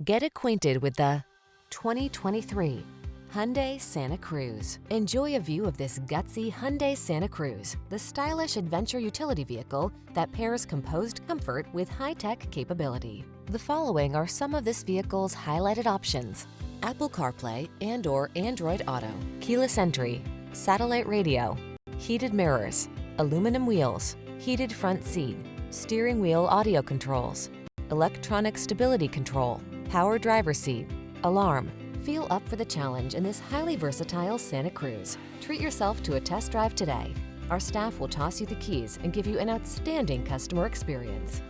Get acquainted with the 2023 Hyundai Santa Cruz. Enjoy a view of this gutsy Hyundai Santa Cruz, the stylish adventure utility vehicle that pairs composed comfort with high-tech capability. The following are some of this vehicle's highlighted options: Apple CarPlay and/or Android Auto, keyless entry, satellite radio, heated mirrors, aluminum wheels, heated front seat, steering wheel audio controls, electronic stability control, power driver seat, alarm. Feel up for the challenge in this highly versatile Santa Cruz. Treat yourself to a test drive today. Our staff will toss you the keys and give you an outstanding customer experience.